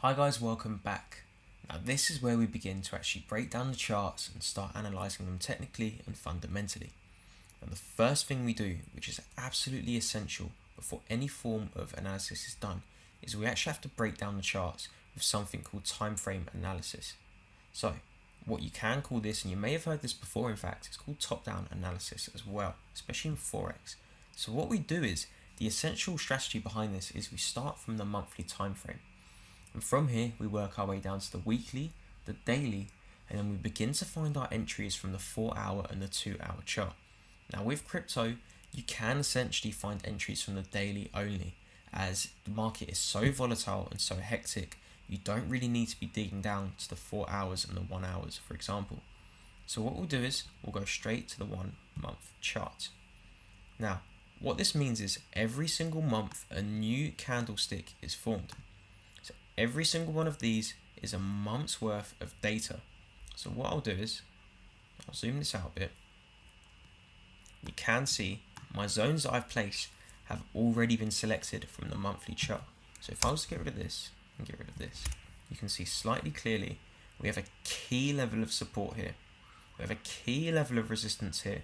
Hi guys, welcome back. Now this is where we begin to actually break down the charts and start analysing them technically and fundamentally. And the first thing we do, which is absolutely essential before any form of analysis is done, is we actually have to break down the charts with something called time frame analysis. So what you can call this, and you may have heard this before in fact, it's called top-down analysis as well, especially in Forex. So what we do is, the essential strategy behind this is we start from the monthly time frame. And from here, we work our way down to the weekly, the daily, and then we begin to find our entries from the 4-hour and the 2-hour chart. Now with crypto, you can essentially find entries from the daily only, as the market is so volatile and so hectic, you don't really need to be digging down to the 4 hours and the 1 hours, for example. So what we'll do is, we'll go straight to the 1 month chart. Now, what this means is every single month, a new candlestick is formed. Every single one of these is a month's worth of data. So what I'll do is, I'll zoom this out a bit. You can see my zones that I've placed have already been selected from the monthly chart. So if I was to get rid of this and get rid of this, you can see slightly clearly we have a key level of support here. We have a key level of resistance here.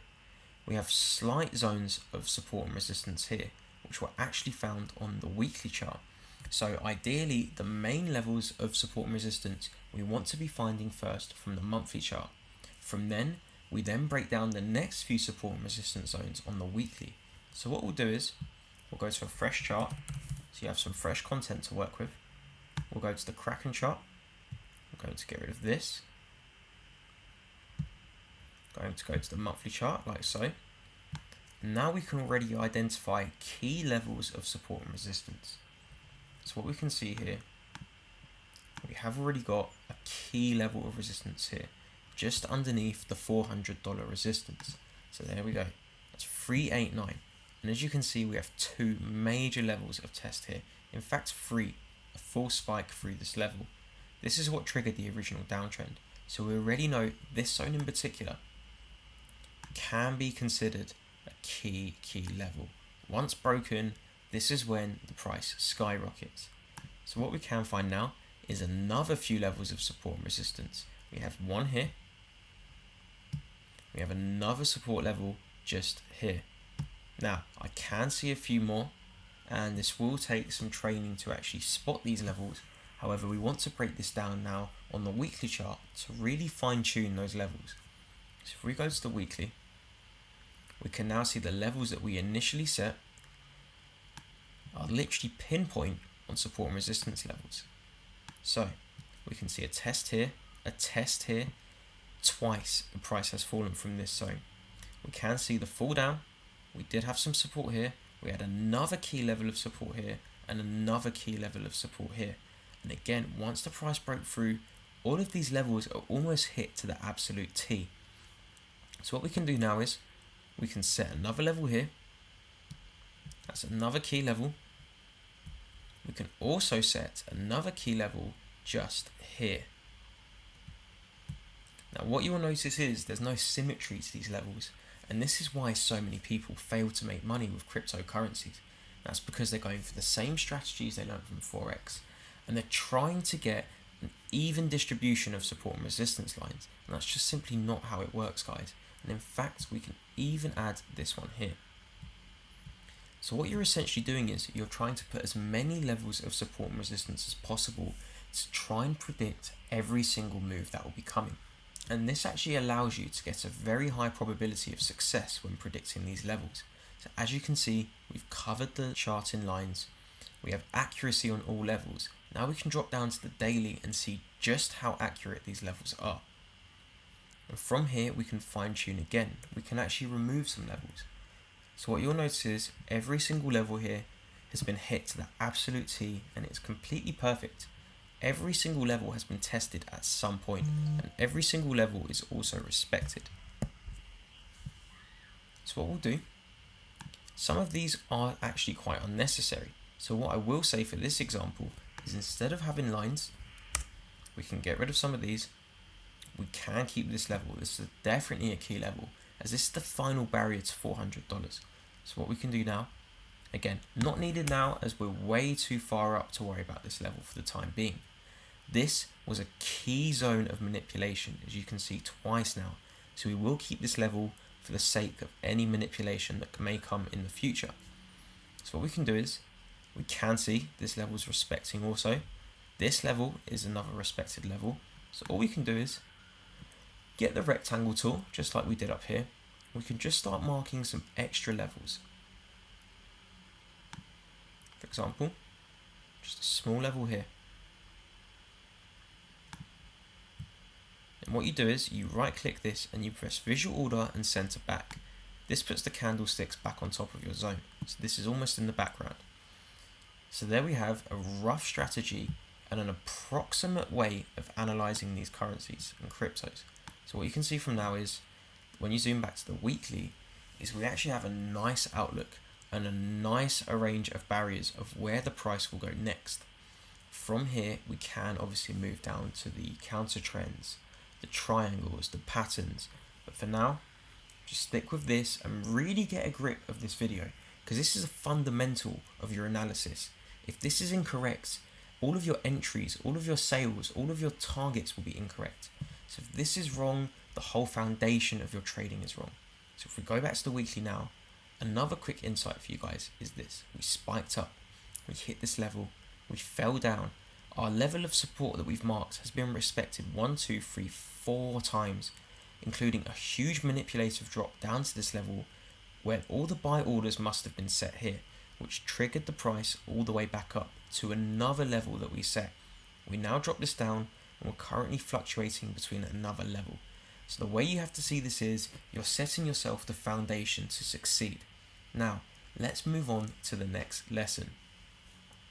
We have slight zones of support and resistance here, which were actually found on the weekly chart. So ideally, the main levels of support and resistance we want to be finding first from the monthly chart. From then, we then break down the next few support and resistance zones on the weekly. So what we'll do is, we'll go to a fresh chart, so you have some fresh content to work with. We'll go to the Kraken chart. We're going to get rid of this. Going to go to the monthly chart, like so. Now we can already identify key levels of support and resistance. So what we can see here, we have already got a key level of resistance here, just underneath the $400 resistance. So there we go, that's 389. And as you can see, we have two major levels of test here. In fact, three, a full spike through this level. This is what triggered the original downtrend. So we already know this zone in particular can be considered a key level. Once broken, this is when the price skyrockets. So what we can find now is another few levels of support and resistance. We have one here. We have another support level just here. Now, I can see a few more, and this will take some training to actually spot these levels. However, we want to break this down now on the weekly chart to really fine tune those levels. So if we go to the weekly, we can now see the levels that we initially set are literally pinpoint on support and resistance levels. So we can see a test here, twice the price has fallen from this zone. We can see the fall down. We did have some support here. We had another key level of support here and another key level of support here. And again, once the price broke through, all of these levels are almost hit to the absolute T. So what we can do now is we can set another level here. That's another key level. We can also set another key level just here. Now what you will notice is there's no symmetry to these levels, and this is why so many people fail to make money with cryptocurrencies. That's because they're going for the same strategies they learned from Forex, and they're trying to get an even distribution of support and resistance lines, and that's just simply not how it works, guys. And in fact, we can even add this one here. So what you're essentially doing is you're trying to put as many levels of support and resistance as possible to try and predict every single move that will be coming. And this actually allows you to get a very high probability of success when predicting these levels. So as you can see, we've covered the chart in lines. We have accuracy on all levels. Now we can drop down to the daily and see just how accurate these levels are. And from here, we can fine tune again. We can actually remove some levels. So what you'll notice is every single level here has been hit to the absolute T, and it's completely perfect. Every single level has been tested at some point, and every single level is also respected. So what we'll do, some of these are actually quite unnecessary. So what I will say for this example is instead of having lines, we can get rid of some of these. We can keep this level. This is definitely a key level, as this is the final barrier to $400. So what we can do now, again, not needed now as we're way too far up to worry about this level for the time being. This was a key zone of manipulation, as you can see twice now, so we will keep this level for the sake of any manipulation that may come in the future. So what we can do is, we can see this level is respecting also. This level is another respected level. So all we can do is get the rectangle tool, just like we did up here. We can just start marking some extra levels. For example, just a small level here. And what you do is you right click this and you press visual order and center back. This puts the candlesticks back on top of your zone. So this is almost in the background. So there we have a rough strategy and an approximate way of analyzing these currencies and cryptos. So what you can see from now is, when you zoom back to the weekly, is we actually have a nice outlook and a nice range of barriers of where the price will go next. From here, we can obviously move down to the counter trends, the triangles, the patterns. But for now, just stick with this and really get a grip of this video, because this is a fundamental of your analysis. If this is incorrect, all of your entries, all of your sales, all of your targets will be incorrect. So if this is wrong, the whole foundation of your trading is wrong. So if we go back to the weekly now, another quick insight for you guys is this. We spiked up, we hit this level, we fell down. Our level of support that we've marked has been respected 1, 2, 3, 4 times, including a huge manipulative drop down to this level where all the buy orders must have been set here, which triggered the price all the way back up to another level that we set. We now drop this down and we're currently fluctuating between another level. So the way you have to see this is, you're setting yourself the foundation to succeed. Now, let's move on to the next lesson.